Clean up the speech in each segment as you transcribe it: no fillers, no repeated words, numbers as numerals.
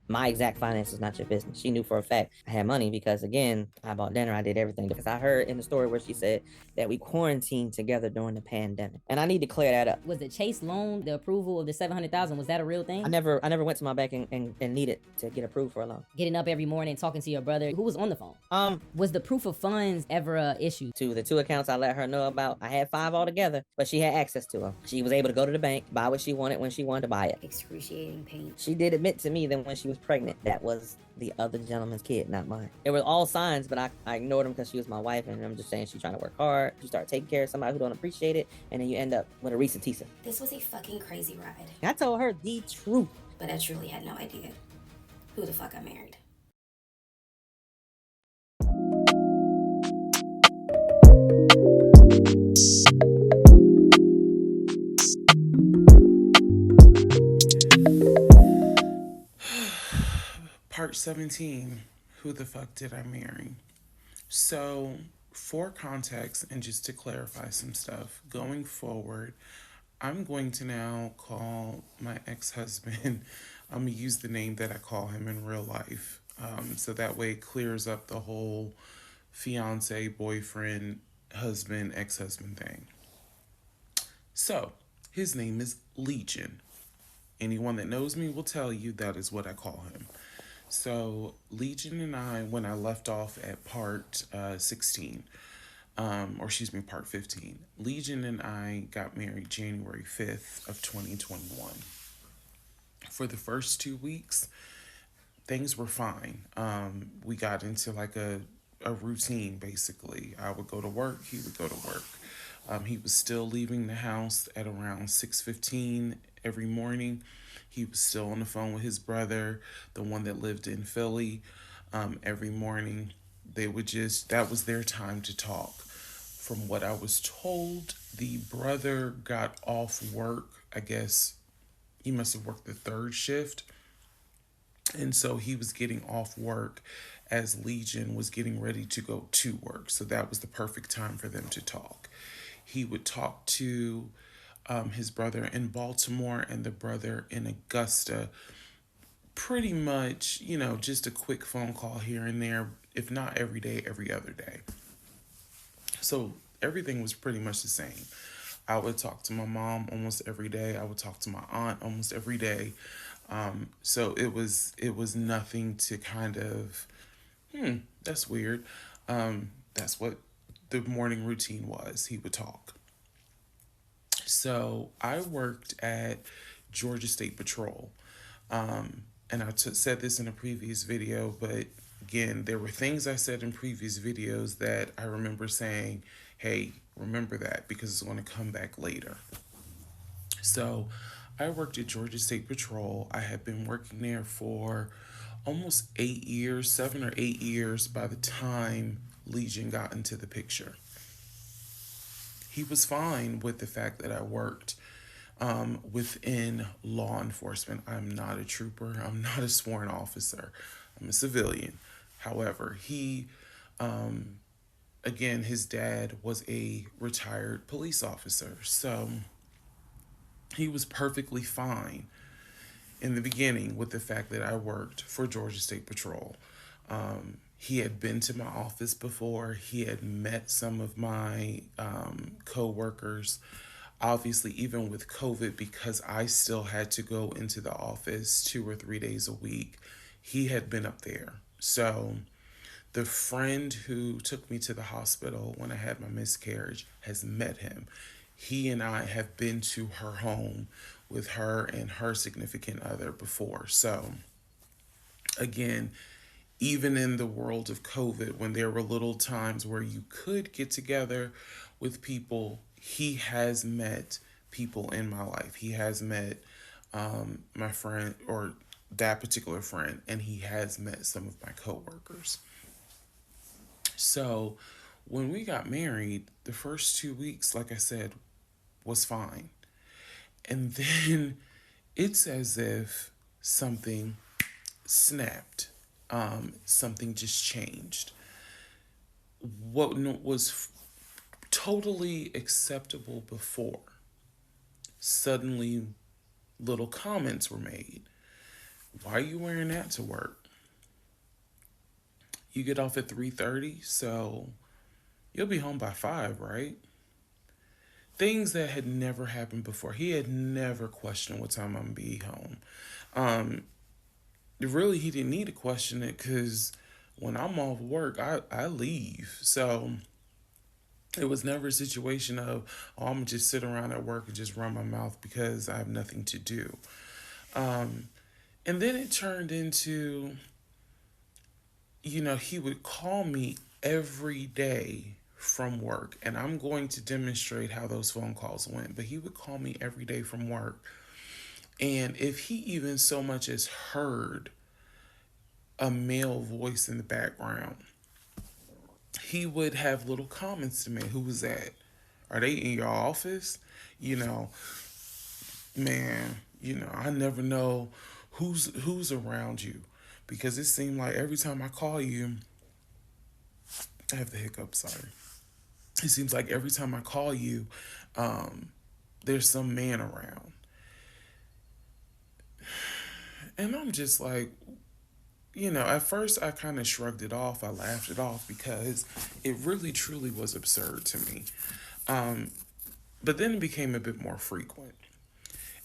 My exact finances is not your business. She knew for a fact I had money because, again, I bought dinner, I did everything. Because I heard in the story where she said that we quarantined together during the pandemic, and I need to clear that up. Was the Chase loan, the approval of the 700,000, was that a real thing? I never went to my bank and needed to get approved for a loan. Getting up every morning, talking to your brother, who was on the phone? Was the proof of funds ever a issue? To the two accounts I let her know about, I had 5 altogether, but she had access to them. She was able to go to the bank, buy what she wanted when she wanted to buy it. Excruciating pain. She did admit to me that when she was pregnant, that was the other gentleman's kid, not mine. It was all signs, but I ignored them because she was my wife, and I'm just saying she's trying to work hard. You start taking care of somebody who don't appreciate it, and then you end up with a RESSA Tessa. This was a fucking crazy ride. I told her the truth. But I truly had no idea who the fuck I married. Part 17, who the fuck did I marry? So, for context and just to clarify some stuff, going forward, I'm going to now call my ex-husband, I'm going to use the name that I call him in real life. So that way it clears up the whole fiance, boyfriend, husband, ex-husband thing. So, his name is Legion. Anyone that knows me will tell you that is what I call him. So Legion and I, when I left off at part 16, part 15, Legion and I got married January 5th of 2021. For the first 2 weeks, things were fine. We got into like a routine, basically. I would go to work, he would go to work. He was still leaving the house at around 6:15 every morning. He was still on the phone with his brother, the one that lived in Philly, every morning. That was their time to talk. From what I was told, the brother got off work. I guess he must have worked the third shift. And so he was getting off work as Legion was getting ready to go to work. So that was the perfect time for them to talk. He would talk to his brother in Baltimore and the brother in Augusta. Pretty much, just a quick phone call here and there, if not every day, every other day. So everything was pretty much the same. I would talk to my mom almost every day. I would talk to my aunt almost every day. So it was nothing to kind of, that's weird. That's what the morning routine was. He would talk. So I worked at Georgia State Patrol. And said this in a previous video, but again, there were things I said in previous videos that I remember saying, hey, remember that because it's going to come back later. So I worked at Georgia State Patrol. I had been working there for almost 8 years, 7 or 8 years by the time Legion got into the picture. He was fine with the fact that I worked within law enforcement. I'm not a trooper. I'm not a sworn officer. I'm a civilian. However, again, his dad was a retired police officer. So he was perfectly fine in the beginning with the fact that I worked for Georgia State Patrol. He had been to my office before. He had met some of my co-workers. Obviously, even with COVID, because I still had to go into the office 2 or 3 days a week, he had been up there. So the friend who took me to the hospital when I had my miscarriage has met him. He and I have been to her home with her and her significant other before. So again, even in the world of COVID, when there were little times where you could get together with people, he has met people in my life. He has met my friend, or that particular friend, and he has met some of my coworkers. So when we got married, the first 2 weeks, like I said, was fine. And then it's as if something snapped. Something just changed. What was totally acceptable before, suddenly little comments were made. Why are you wearing that to work? You get off at 3:30, so you'll be home by 5, right? Things that had never happened before. He had never questioned what time I'm gonna be home. Um, Really, he didn't need to question it because when I'm off work, I leave. So it was never a situation of, oh, I'm gonna just sit around at work and just run my mouth because I have nothing to do. Um, and then it turned into, he would call me every day from work, and I'm going to demonstrate how those phone calls went. But he would call me every day from work, and if he even so much as heard a male voice in the background, he would have little comments to make. Who was that? Are they in your office? You know, man, I never know who's around you because it seemed like every time I call you, I have the hiccups, sorry. It seems like every time I call you, there's some man around. And I'm just like, at first I kind of shrugged it off. I laughed it off because it really truly was absurd to me. Um, but then it became a bit more frequent.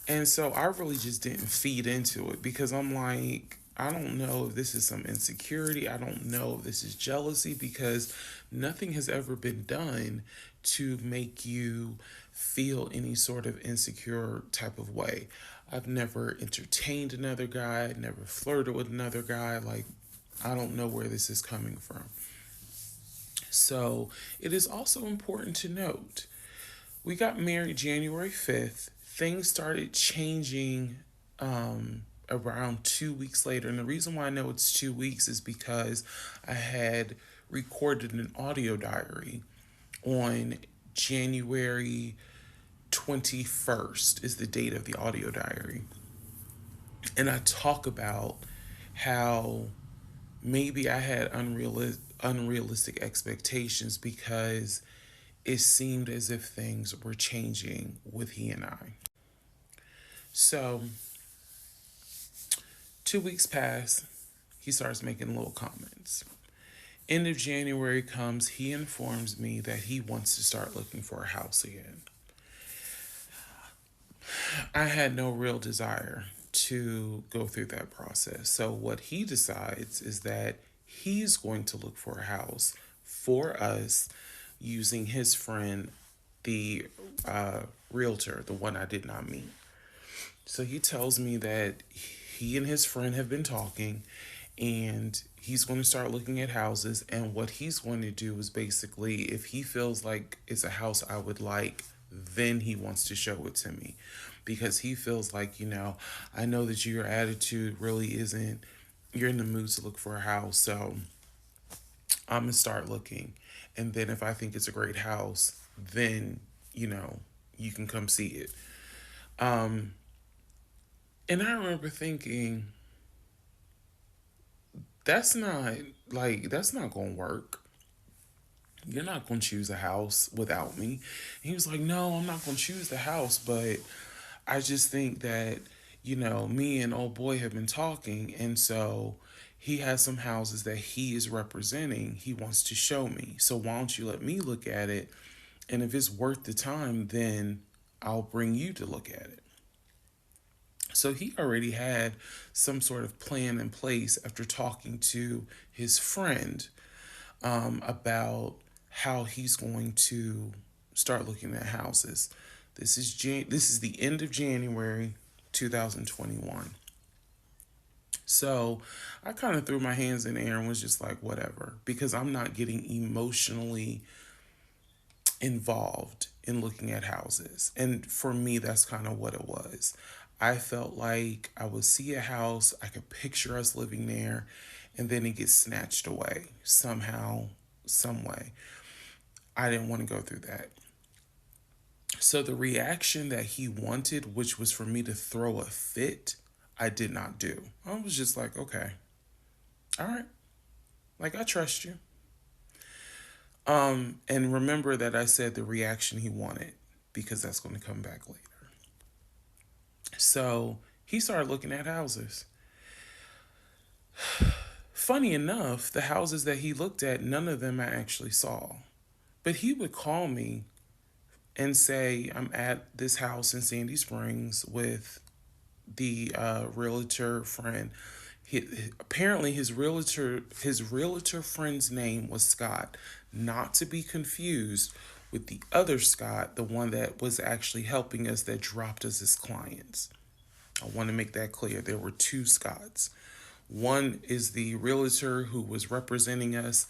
And so I really just didn't feed into it because I'm like, I don't know if this is some insecurity. I don't know if this is jealousy because nothing has ever been done to make you feel any sort of insecure type of way. I've never entertained another guy, never flirted with another guy. Like, I don't know where this is coming from. So it is also important to note we got married January 5th. Things started changing around 2 weeks later. And the reason why I know it's 2 weeks is because I had recorded an audio diary on January 21st is the date of the audio diary. And I talk about how maybe I had unrealistic expectations because it seemed as if things were changing with he and I. So 2 weeks pass, he starts making little comments. End of January comes, he informs me that he wants to start looking for a house again. I had no real desire to go through that process. So what he decides is that he's going to look for a house for us using his friend, the realtor, the one I did not meet. So he tells me that he and his friend have been talking and he's going to start looking at houses. And what he's going to do is basically, if he feels like it's a house I would like, then he wants to show it to me. Because he feels like, I know that your attitude really isn't, you're in the mood to look for a house. So I'm going to start looking. And then if I think it's a great house, then, you can come see it. And I remember thinking, that's not going to work. You're not going to choose a house without me. And he was like, no, I'm not going to choose the house, but I just think that, me and old boy have been talking. And so he has some houses that he is representing. He wants to show me. So why don't you let me look at it? And if it's worth the time, then I'll bring you to look at it. So he already had some sort of plan in place after talking to his friend about how he's going to start looking at houses. This is the end of January 2021. So I kind of threw my hands in the air and was just like, whatever, because I'm not getting emotionally involved in looking at houses. And for me, that's kind of what it was. I felt like I would see a house, I could picture us living there, and then it gets snatched away somehow, some way. I didn't want to go through that. So the reaction that he wanted, which was for me to throw a fit, I did not do. I was just like, okay, all right, like I trust you. And remember that I said the reaction he wanted because that's going to come back later. So he started looking at houses. Funny enough, the houses that he looked at, none of them I actually saw. But he would call me and say, I'm at this house in Sandy Springs with the realtor friend. Apparently his realtor friend's name was Scott, not to be confused with the other Scott, the one that was actually helping us that dropped us as clients. I want to make that clear. There were two Scotts. One is the realtor who was representing us,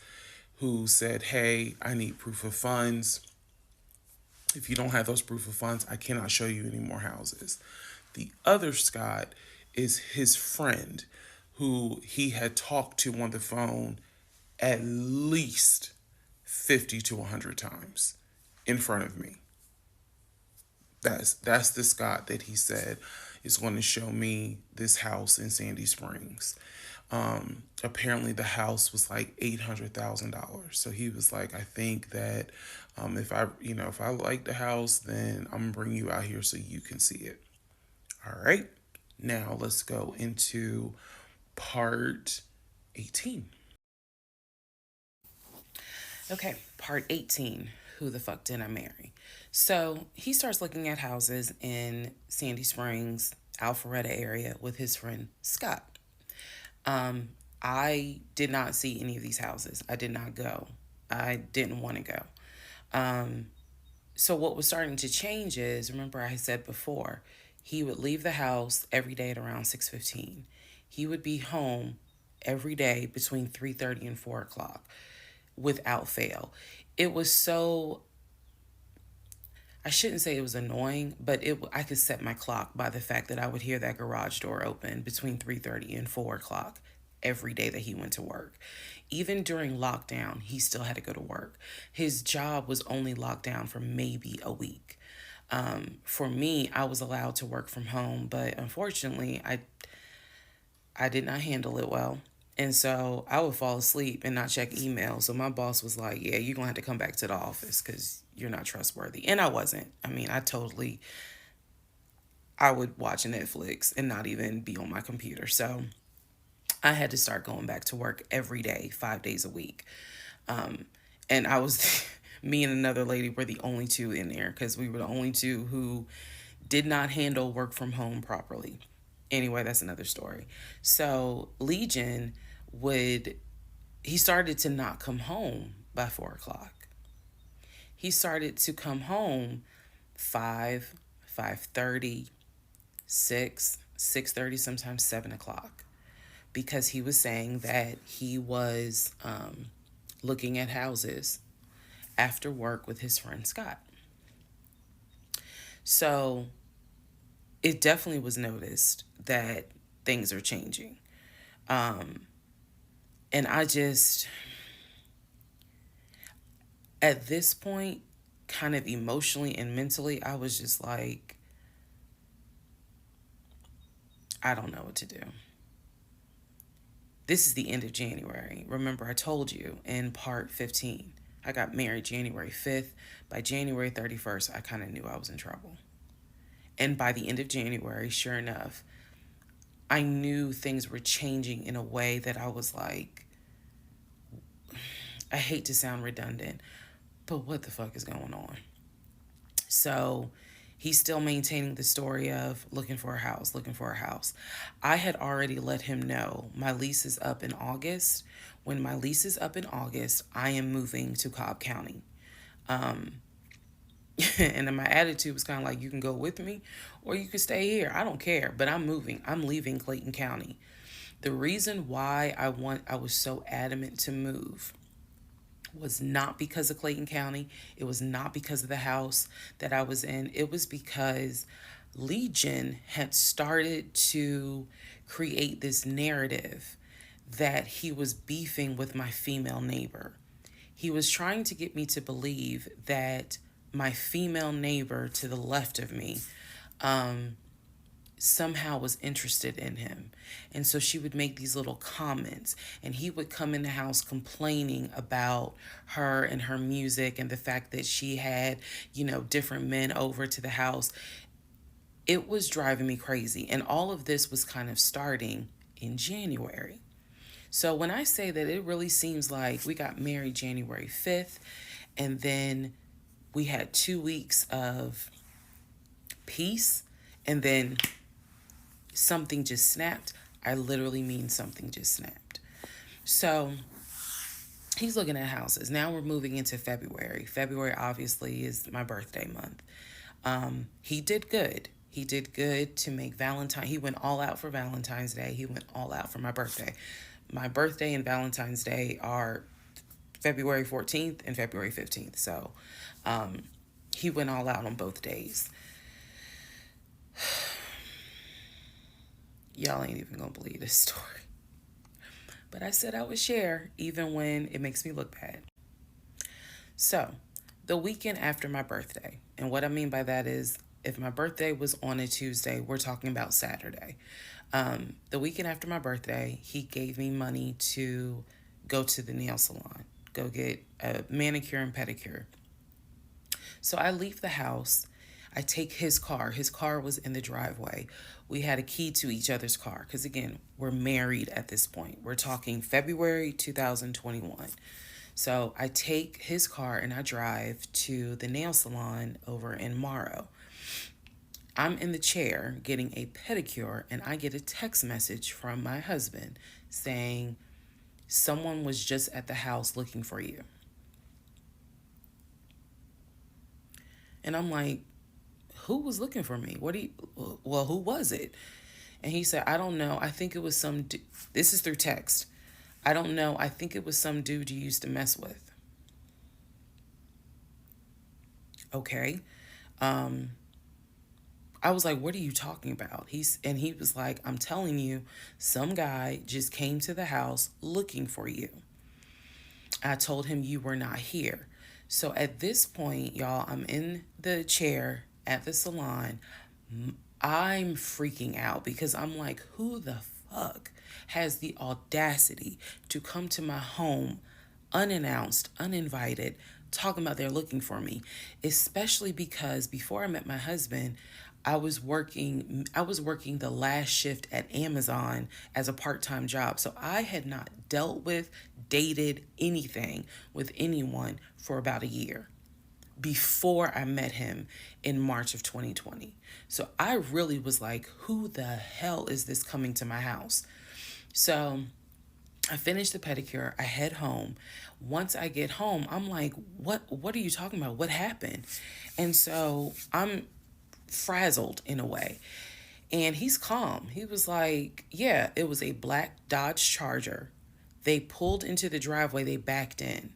who said, hey, I need proof of funds. If you don't have those proof of funds, I cannot show you any more houses. The other Scott is his friend who he had talked to on the phone at least 50 to 100 times in front of me. That's the Scott that he said is going to show me this house in Sandy Springs. Apparently the house was like $800,000. So he was like, I think that if I like the house, then I'm gonna bring you out here so you can see it. All right. Now let's go into part 18. Okay, part 18. Who the fuck did I marry? So he starts looking at houses in Sandy Springs, Alpharetta area with his friend Scott. I did not see any of these houses. I did not go. I didn't want to go. So what was starting to change is, remember I said before, he would leave the house every day at around 6:15. He would be home every day between 3:30 and 4 o'clock without fail. It was so, I shouldn't say it was annoying, but I could set my clock by the fact that I would hear that garage door open between 3:30 and 4 o'clock every day that he went to work. Even during lockdown, he still had to go to work. His job was only locked down for maybe a week. For me, I was allowed to work from home, but unfortunately, I did not handle it well. And so I would fall asleep and not check email. So my boss was like, yeah, you're going to have to come back to the office because you're not trustworthy. And I wasn't. I mean, I would watch Netflix and not even be on my computer. So I had to start going back to work every day, 5 days a week. And I was, me and another lady were the only two in there because we were the only two who did not handle work from home properly. Anyway, that's another story. So Legion he started to not come home by 4 o'clock. He started to come home 5, 5:30, 6, 6:30, sometimes 7 o'clock. Because he was saying that he was looking at houses after work with his friend Scott. So it definitely was noticed that things are changing. And at this point, kind of emotionally and mentally, I was just like, I don't know what to do. This is the end of January. Remember, I told you in part 15, I got married January 5th. By January 31st, I kind of knew I was in trouble. And by the end of January, sure enough, I knew things were changing in a way that I was like, I hate to sound redundant, but what the fuck is going on? So he's still maintaining the story of looking for a house, looking for a house. I had already let him know my lease is up in August. When my lease is up in August, I am moving to Cobb County. And then my attitude was kind of like, you can go with me or you can stay here. I don't care, but I'm moving. I'm leaving Clayton County. The reason why I was so adamant to move was not because of Clayton County. It was not because of the house that I was in. It was because Legion had started to create this narrative that he was beefing with my female neighbor. He was trying to get me to believe that my female neighbor to the left of me somehow was interested in him. And so she would make these little comments and he would come in the house complaining about her and her music and the fact that she had, different men over to the house. It was driving me crazy. And all of this was kind of starting in January. So when I say that, it really seems like we got married January 5th, and then we had 2 weeks of peace, and then something just snapped. I literally mean something just snapped. So he's looking at houses. Now we're moving into February. February obviously is my birthday month. He did good. He did good to make Valentine. He went all out for Valentine's Day. He went all out for my birthday. My birthday and Valentine's Day are February 14th and February 15th. So he went all out on both days. Y'all ain't even gonna believe this story. But I said I would share even when it makes me look bad. So, the weekend after my birthday, and what I mean by that is if my birthday was on a Tuesday, we're talking about Saturday. The weekend after my birthday, he gave me money to go to the nail salon, go get a manicure and pedicure. So I leave the house. I take his car. His car was in the driveway. We had a key to each other's car because, again, we're married at this point. We're talking February 2021. So I take his car and I drive to the nail salon over in Morrow. I'm in the chair getting a pedicure, and I get a text message from my husband saying, someone was just at the house looking for you. And I'm like, who was looking for me? Who was it? And he said, I don't know. I think it was some, this is through text. I don't know. I think it was some dude you used to mess with. Okay. I was like, what are you talking about? He was like, I'm telling you, some guy just came to the house looking for you. I told him you were not here. So at this point, y'all, I'm in the chair at the salon. I'm freaking out because I'm like, who the fuck has the audacity to come to my home unannounced, uninvited, talking about they're looking for me? Especially because before I met my husband, I was working the last shift at Amazon as a part-time job. So I had not dealt with, dated anything with anyone for about a year before I met him in March of 2020. So I really was like, who the hell is this coming to my house? So I finished the pedicure. I head home. Once I get home, I'm like, what are you talking about? What happened? And so I'm frazzled in a way. And he's calm. He was like, yeah, it was a black Dodge Charger. They pulled into the driveway. They backed in.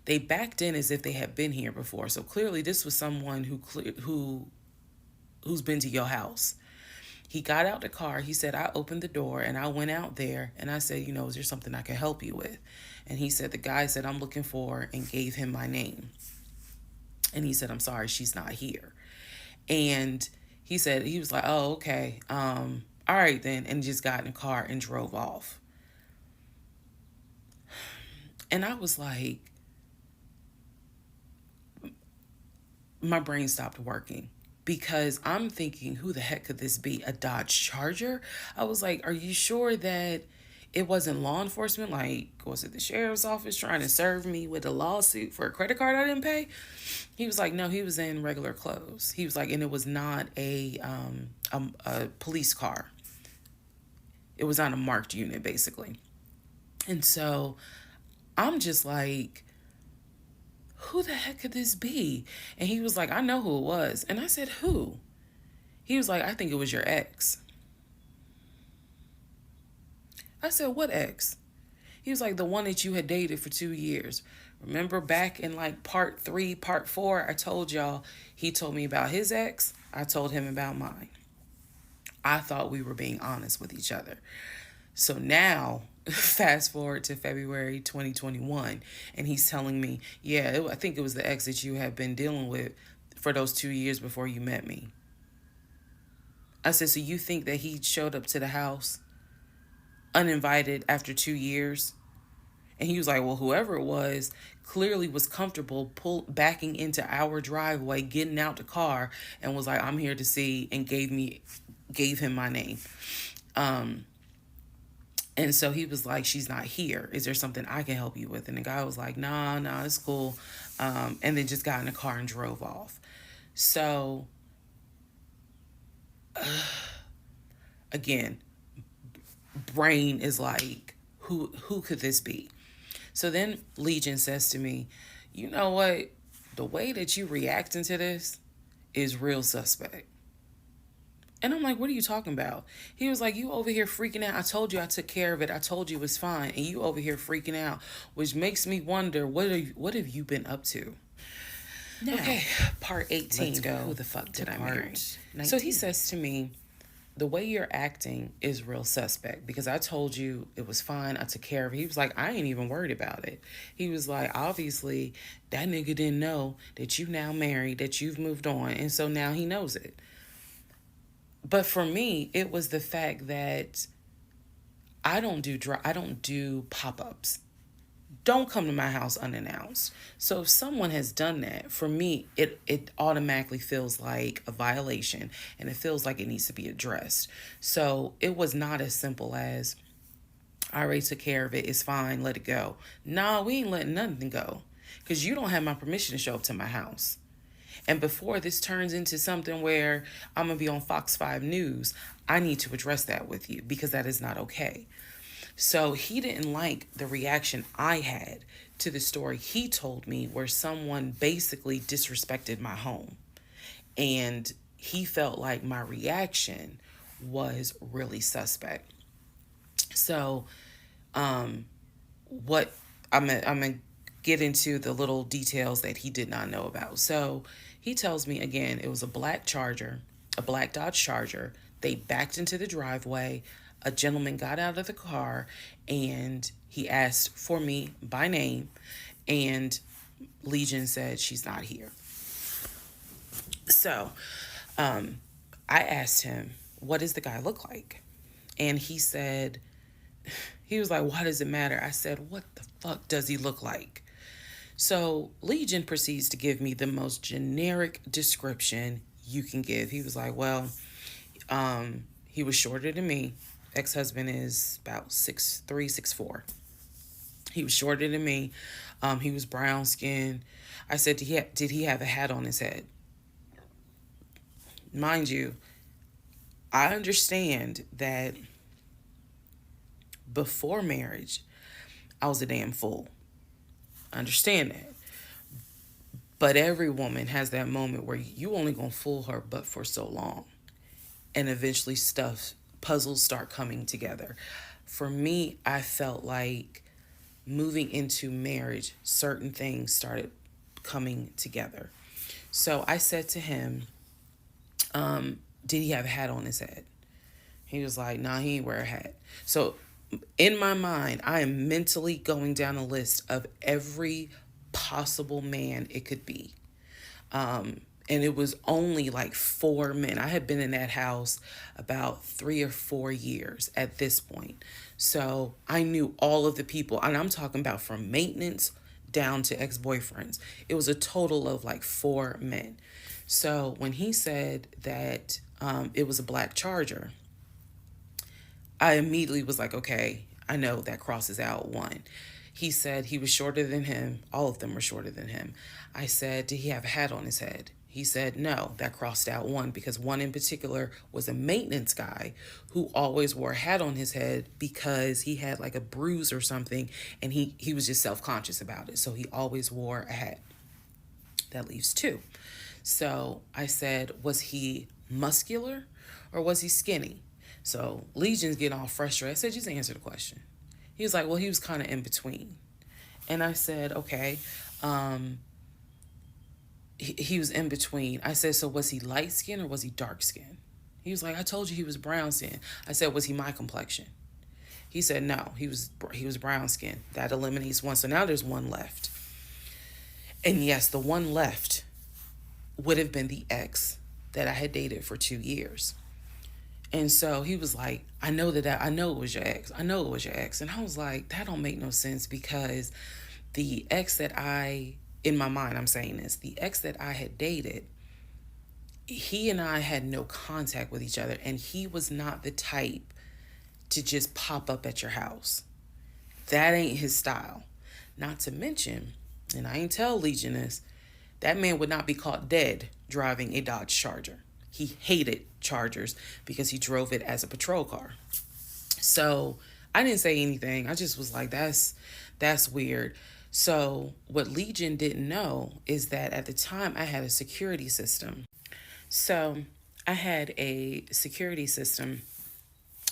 They backed in as if they had been here before. So clearly this was someone who's been to your house. He got out the car. He said, I opened the door and I went out there and I said, is there something I can help you with? And he said, the guy said, I'm looking for, and gave him my name. And he said, I'm sorry, she's not here. And he said, he was like, oh, okay. All right then. And just got in the car and drove off. And I was like, my brain stopped working because I'm thinking, who the heck could this be? A Dodge Charger? I was like, are you sure that it wasn't law enforcement? Like, was it the sheriff's office trying to serve me with a lawsuit for a credit card I didn't pay? He was like, no, he was in regular clothes. He was like, and it was not a police car. It was on a marked unit, basically. And so I'm just like, who the heck could this be? And he was like, I know who it was. And I said, who? He was like, I think it was your ex. I said, what ex? He was like, the one that you had dated for 2 years. Remember back in like part 3, part 4, I told y'all, he told me about his ex. I told him about mine. I thought we were being honest with each other. So now, fast forward to February 2021, and he's telling me, yeah, I think it was the ex that you had been dealing with for those 2 years before you met me. I said, so you think that he showed up to the house uninvited after 2 years? And he was like, well, whoever it was clearly was comfortable backing into our driveway, getting out the car, and was like, I'm here to see, and gave him my name. And so he was like, she's not here. Is there something I can help you with? And the guy was like, nah, it's cool. And then just got in the car and drove off. So, again, brain is like, who could this be? So then Legion says to me, you know what? The way that you reacting to this is real suspect. And I'm like, what are you talking about? He was like, you over here freaking out. I told you I took care of it. I told you it was fine. And you over here freaking out, which makes me wonder, what have you been up to? Now, okay, part 18. Let's go. Who the fuck did I marry? 19. So he says to me, the way you're acting is real suspect because I told you it was fine. I took care of it. He was like, I ain't even worried about it. He was like, obviously, that nigga didn't know that you now married, that you've moved on. And so now he knows it. But for me, it was the fact that I don't do pop-ups. Don't come to my house unannounced. So if someone has done that, for me, it automatically feels like a violation and it feels like it needs to be addressed. So it was not as simple as, I already took care of it, it's fine, let it go. Nah, we ain't letting nothing go because you don't have my permission to show up to my house. And before this turns into something where I'm going to be on Fox 5 News, I need to address that with you because that is not okay. So he didn't like the reaction I had to the story he told me where someone basically disrespected my home. And he felt like my reaction was really suspect. So what I'm going to get into the little details that he did not know about. So he tells me, again, it was a black Dodge Charger. They backed into the driveway. A gentleman got out of the car and he asked for me by name, and Legion said she's not here. So I asked him, what does the guy look like? And he said, he was like, why does it matter? I said, what the fuck does he look like? So Legion proceeds to give me the most generic description you can give. He was like, well, he was shorter than me. Ex-husband is about 6'3", 6'4". He was shorter than me. He was brown skinned. I said, did he have a hat on his head? Mind you, I understand that before marriage, I was a damn fool. I understand that. But every woman has that moment where you only gonna fool her but for so long. And eventually puzzles start coming together. For me, I felt like moving into marriage, certain things started coming together. So I said to him, did he have a hat on his head? He was like, nah, he ain't wear a hat. So in my mind, I am mentally going down a list of every possible man it could be. And it was only like 4 men. I had been in that house about 3 or 4 years at this point. So I knew all of the people, and I'm talking about from maintenance down to ex-boyfriends. It was a total of like 4 men. So when he said that it was a black Charger, I immediately was like, okay, I know that crosses out one. He said he was shorter than him. All of them were shorter than him. I said, did he have a hat on his head? He said, no, that crossed out one because one in particular was a maintenance guy who always wore a hat on his head because he had like a bruise or something and he was just self-conscious about it. So he always wore a hat. That leaves 2. So I said, was he muscular or was he skinny? So Legion's getting all frustrated. I said, just answer the question. He was like, well, he was kind of in between. And I said, okay. He was in between. I said, so was he light skinned or was he dark skinned? He was like, I told you he was brown skinned. I said, was he my complexion? He said, no, he was brown skinned. That eliminates one. So now there's one left. And yes, the one left would have been the ex that I had dated for 2 years. And so he was like, I know it was your ex. I know it was your ex. And I was like, that don't make no sense because the ex that in my mind, I'm saying this, the ex that I had dated, he and I had no contact with each other. And he was not the type to just pop up at your house. That ain't his style. Not to mention, and I ain't tell Legion this, that man would not be caught dead driving a Dodge Charger. He hated Chargers because he drove it as a patrol car. So I didn't say anything. I just was like, that's weird. So what Legion didn't know is that at the time I had a security system. So I had a security system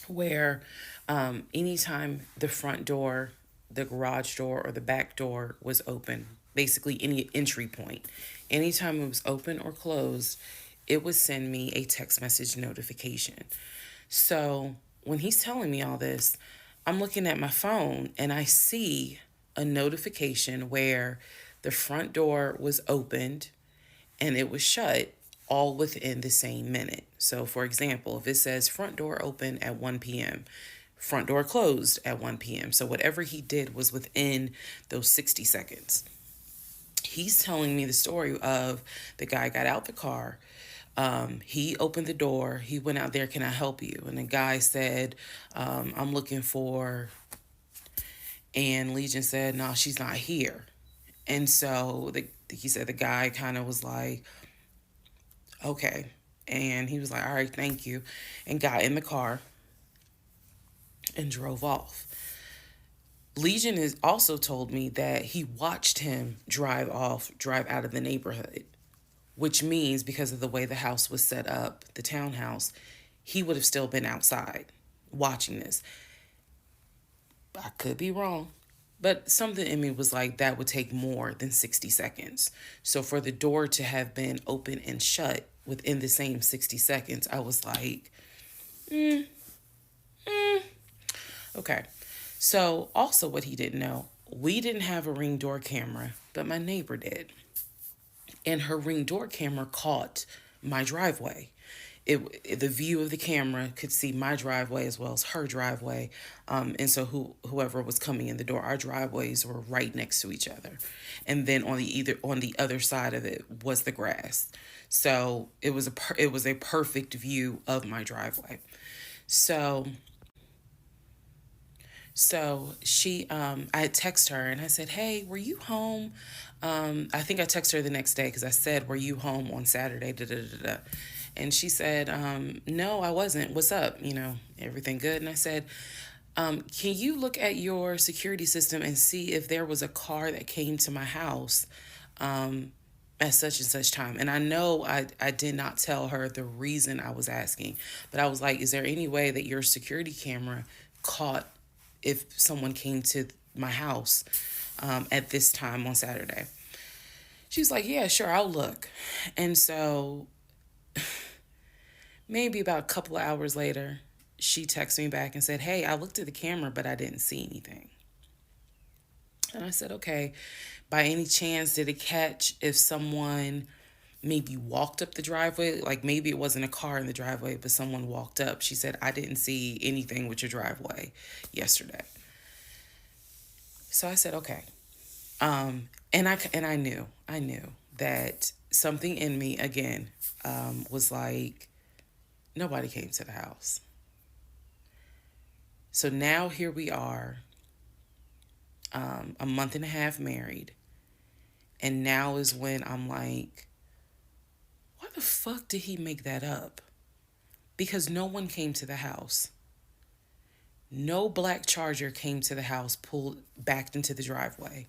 where anytime the front door, the garage door, or the back door was open, basically any entry point, anytime it was open or closed, it would send me a text message notification. So when he's telling me all this, I'm looking at my phone and I see a notification where the front door was opened and it was shut all within the same minute. So for example, if it says front door open at 1 p.m., front door closed at 1 p.m. So whatever he did was within those 60 seconds. He's telling me the story of the guy got out the car. He opened the door. He went out there, can I help you? And the guy said, I'm looking for, and Legion said, no, she's not here. And so he said the guy kind of was like, okay. And he was like, all right, thank you. And got in the car and drove off. Legion has also told me that he watched him drive out of the neighborhood, which means because of the way the house was set up, the townhouse, he would have still been outside watching this. I could be wrong, but something in me was like, that would take more than 60 seconds. So for the door to have been open and shut within the same 60 seconds, I was like, okay. So also what he didn't know, we didn't have a Ring door camera, but my neighbor did. And her Ring door camera caught my driveway. The view of the camera could see my driveway as well as her driveway. And so whoever was coming in the door, our driveways were right next to each other. And then on the other side of it was the grass. So it was a perfect view of my driveway. So she, I had texted her and I said, hey, were you home? I think I texted her the next day because I said, were you home on Saturday? And she said, no, I wasn't. What's up? Everything good? And I said, can you look at your security system and see if there was a car that came to my house at such and such time? And I know I did not tell her the reason I was asking, but I was like, is there any way that your security camera caught if someone came to my house at this time on Saturday? She's like, yeah, sure, I'll look. And so maybe about a couple of hours later, she texted me back and said, hey, I looked at the camera, but I didn't see anything. And I said, okay, by any chance, did it catch if someone maybe walked up the driveway? Like maybe it wasn't a car in the driveway, but someone walked up. She said, I didn't see anything with your driveway yesterday. So I said, okay. And I knew that something in me, again, was like, nobody came to the house. So now here we are, a month and a half married. And now is when I'm like, why the fuck did he make that up? Because no one came to the house. No black Charger came to the house, backed into the driveway.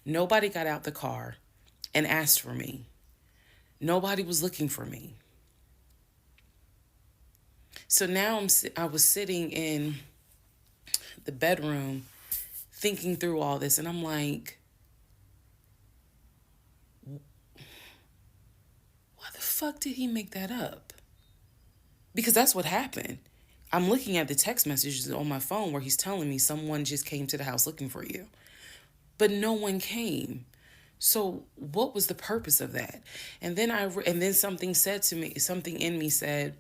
Nobody got out the car and asked for me. Nobody was looking for me. So now I was sitting in the bedroom thinking through all this, and I'm like, why the fuck did he make that up? Because that's what happened. I'm looking at the text messages on my phone where he's telling me someone just came to the house looking for you. But no one came. So what was the purpose of that? And then something said to me, something in me said,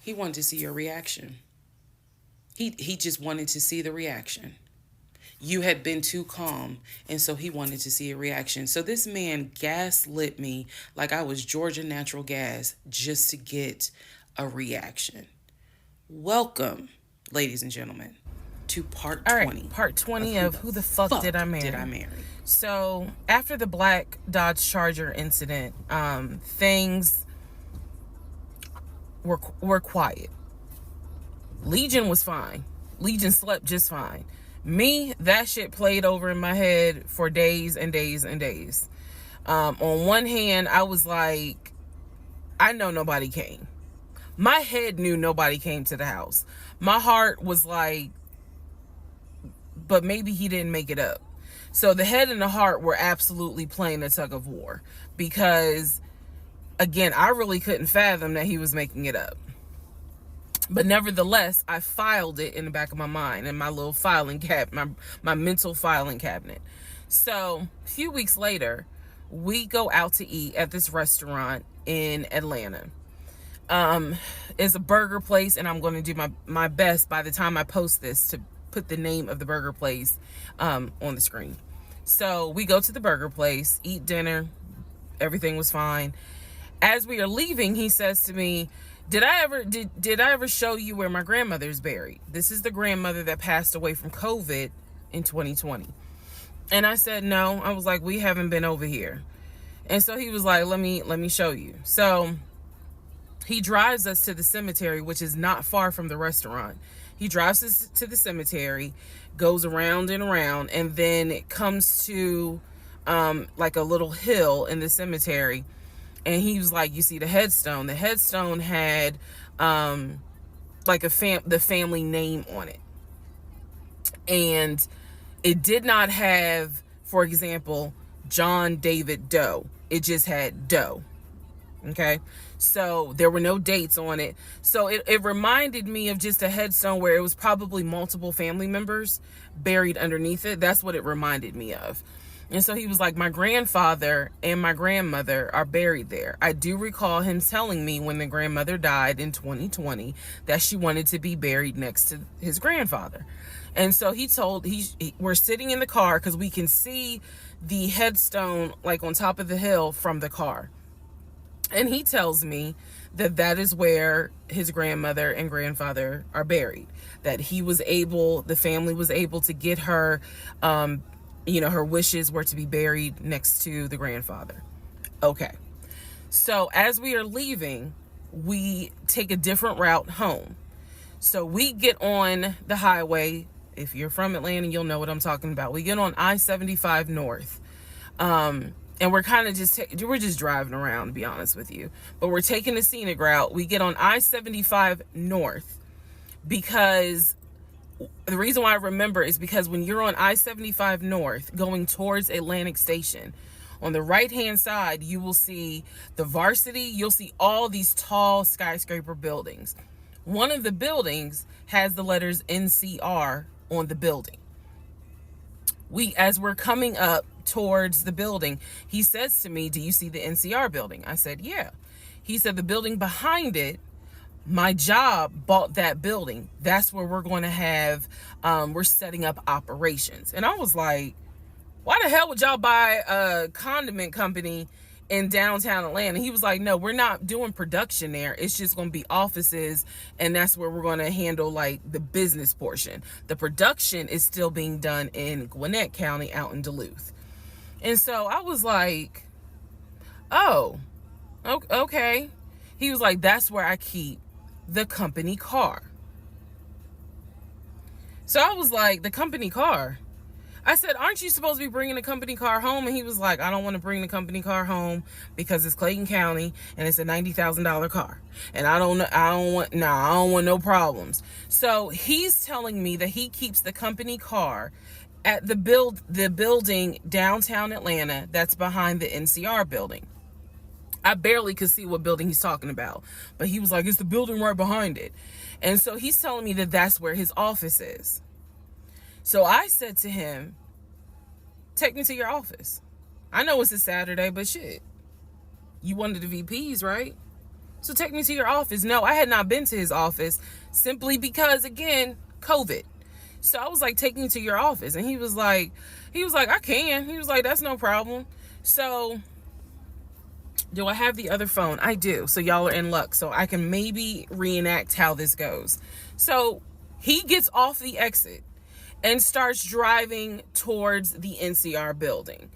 he wanted to see your reaction. He just wanted to see the reaction. You had been too calm, and so he wanted to see a reaction. So this man gaslit me like I was Georgia Natural Gas just to get a reaction. Welcome ladies and gentlemen, to part All 20. right, part 20 of Who the Fuck Did I Marry? So, after the black Dodge Charger incident, things were quiet. Legion was fine. Legion slept just fine. Me, that shit played over in my head for days and days and days. On one hand, I was like, I know nobody came. My head knew nobody came to the house. My heart was like, but maybe he didn't make it up. So the head and the heart were absolutely playing a tug of war, because again, I really couldn't fathom that he was making it up. But nevertheless, I filed it in the back of my mind in my little filing cabinet, my mental filing cabinet. So a few weeks later, we go out to eat at this restaurant in Atlanta. It's a burger place, and I'm going to do my best by the time I post this to put the name of the burger place on the screen. So we go to the burger place, eat dinner, everything was fine. As we are leaving, he says to me, did I ever show you where my grandmother is buried? This is the grandmother that passed away from COVID in 2020. And I said, no. I was like, we haven't been over here. And so he was like, let me show you. So he drives us to the cemetery, which is not far from the restaurant. He drives us to the cemetery, goes around and around, and then it comes to like a little hill in the cemetery. And he was like, you see the headstone? The headstone had like the family name on it. And it did not have, for example, John David Doe. It just had Doe. Okay, so there were no dates on it. So it reminded me of just a headstone where it was probably multiple family members buried underneath it. That's what it reminded me of. And so he was like, my grandfather and my grandmother are buried there. I do recall him telling me when the grandmother died in 2020 that she wanted to be buried next to his grandfather. And so we're sitting in the car because we can see the headstone like on top of the hill from the car. And he tells me that that is where his grandmother and grandfather are buried. That the family was able to get her, her wishes were to be buried next to the grandfather. Okay. So as we are leaving, we take a different route home. So we get on the highway. If you're from Atlanta, you'll know what I'm talking about. We get on I-75 North. And we're kind of we're just driving around, to be honest with you. But we're taking the scenic route. We get on I-75 North because the reason why I remember is because when you're on I-75 North going towards Atlantic Station, on the right-hand side, you will see the Varsity. You'll see all these tall skyscraper buildings. One of the buildings has the letters NCR on the building. As we're coming up towards the building, he says to me, do you see the NCR building? I said, yeah. He said, the building behind it, my job bought that building. That's where we're going to have, we're setting up operations. And I was like, why the hell would y'all buy a condiment company in downtown Atlanta? He was like, no, we're not doing production there. It's just going to be offices, and that's where we're going to handle like the business portion. The production is still being done in Gwinnett County out in Duluth. And so I was like, oh, okay. He was like, that's where I keep the company car. So I was like, the company car? I said, aren't you supposed to be bringing the company car home? And he was like, I don't want to bring the company car home because it's Clayton County and it's a $90,000 car. And I don't want no problems. So he's telling me that he keeps the company car at the building downtown Atlanta that's behind the NCR building. I barely could see what building he's talking about, but he was like, it's the building right behind it. And so he's telling me that that's where his office is. So I said to him, take me to your office. I know it's a Saturday, but shit, you wanted the VPs, right? So take me to your office. No, I had not been to his office simply because, again, COVID. So I was like, take me to your office. And he was like, I can. He was like, that's no problem. So do I have the other phone? I do. So y'all are in luck. So I can maybe reenact how this goes. So He gets off the exit and starts driving towards the NCR building.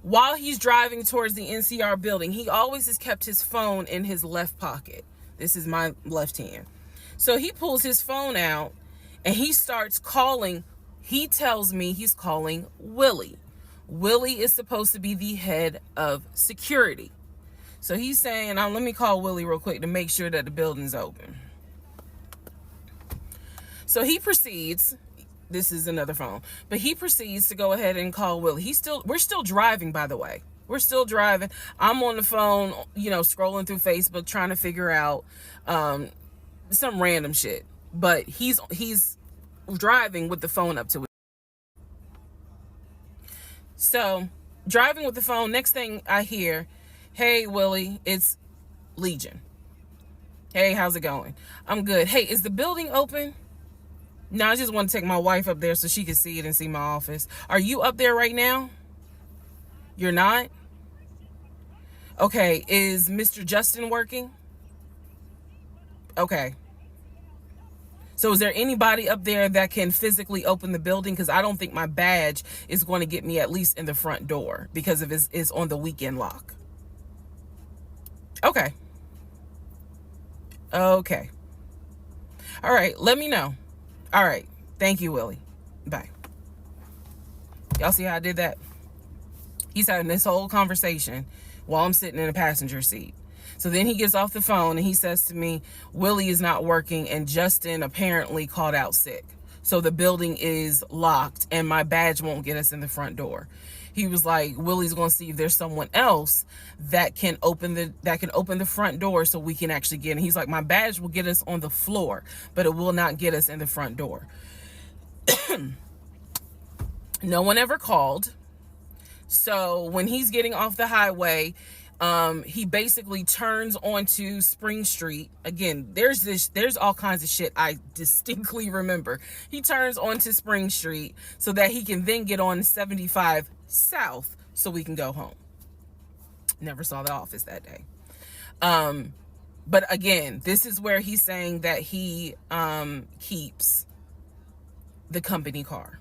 While he's driving towards the NCR building, he always has kept his phone in his left pocket. This is my left hand. So he pulls his phone out and he starts calling. He tells me he's calling Willie. Willie is supposed to be the head of security. So he's saying, let me call Willie real quick to make sure that the building's open. So he proceeds, this is another phone, but he proceeds to go ahead and call Willie. We're still driving, by the way. We're still driving. I'm on the phone, scrolling through Facebook, trying to figure out some random shit. But he's driving with the phone up to it. So, driving with the phone, next thing I hear, "Hey, Willie, it's Legion. Hey, how's it going? I'm good. Hey, is the building open? No, I just want to take my wife up there so she can see it and see my office. Are you up there right now? You're not? Okay, is Mr. Justin working? Okay. So is there anybody up there that can physically open the building? Because I don't think my badge is going to get me at least in the front door because of it's on the weekend lock. Okay. Okay. All right, let me know. All right. Thank you, Willie. Bye. Y'all see how I did that? He's having this whole conversation while I'm sitting in the passenger seat. So then he gets off the phone and he says to me, Willie is not working and Justin apparently called out sick. So the building is locked and my badge won't get us in the front door. He was like, Willie's going to see if there's someone else that can open the front door so we can actually get in. He's like, my badge will get us on the floor, but it will not get us in the front door. No one ever called. So when he's getting off the highway, he basically turns onto Spring Street. Again, there's all kinds of shit I distinctly remember. He turns onto Spring Street so that he can then get on 75 South so we can go home. Never saw the office that day. But again, this is where he's saying that he keeps the company car.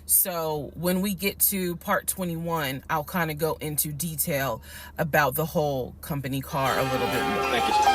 So when we get to part 21, I'll kind of go into detail about the whole company car a little bit more. Thank you.